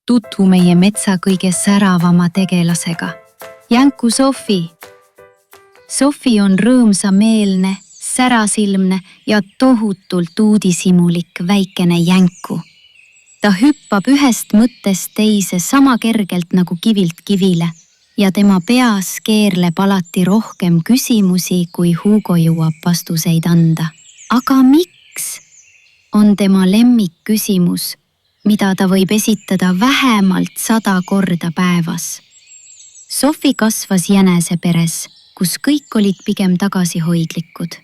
tutvu meie metsa kõige säravama tegelasega, jänku Sofi. Sofi on rõõmsameelne, särasilmne ja tohutult uudishimulik väikene jänku. Ta hüppab ühest mõttest teise sama kergelt nagu kivilt kivile ja tema peas keerleb alati rohkem küsimusi, kui Hugo jõuab vastuseid anda. Aga miks? On tema lemmikküsimus, mida ta võib esitada vähemalt 100 korda päevas. Sofi kasvas jäneseperes, kus kõik olid pigem tagasihoidlikud,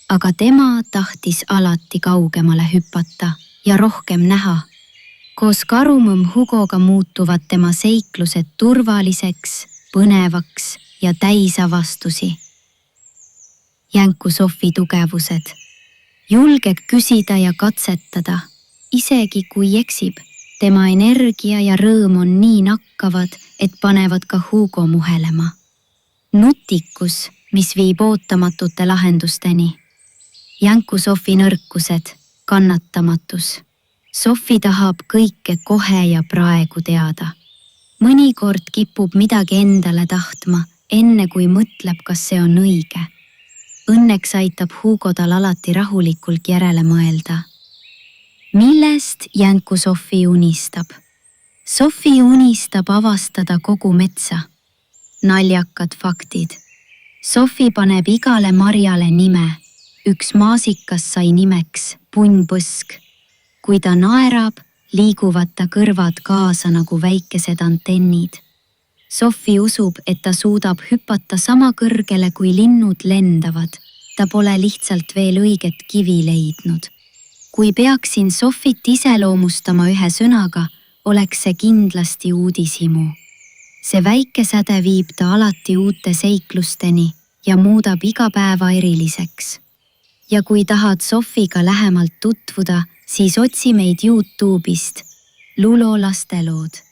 aga tema tahtis alati kaugemale hüpata ja rohkem näha. Koos karumõmm Hugoga muutuvad tema seiklused turvaliseks, põnevaks ja täisavastusi. Jänku Sofi tugevused. Julgeb küsida ja katsetada, isegi kui eksib. Tema energia ja rõõm on nii nakkavad, et panevad ka Hugo muhelema. Nutikus, mis viib ootamatute lahendusteni. Jänku Sofi nõrkused, kannatamatus. Sofi tahab kõike kohe ja praegu teada. Mõnikord kipub midagi endale tahtma, enne kui mõtleb, kas see on õige. Õnneks aitab Hugo tal alati rahulikult järele mõelda. Millest jänku Sofi unistab? Sofi unistab avastada kogu metsa. Naljakad faktid. Sofi paneb igale marjale nime. Üks maasikas sai nimeks punnpõsk. Kui ta naerab, liiguvad ta kõrvad kaasa nagu väikesed antennid. Sofi usub, et ta suudab hüpata sama kõrgele, kui linnud lendavad. Ta pole lihtsalt veel õiget kivi leidnud. Kui peaksin Sofit iseloomustama ühe sõnaga, oleks see kindlasti uudishimu. See väike säde viib ta alati uute seiklusteni ja muudab iga päeva eriliseks. Ja kui tahad Sofiga lähemalt tutvuda, siis otsi meid YouTube'ist Lulo lastelood.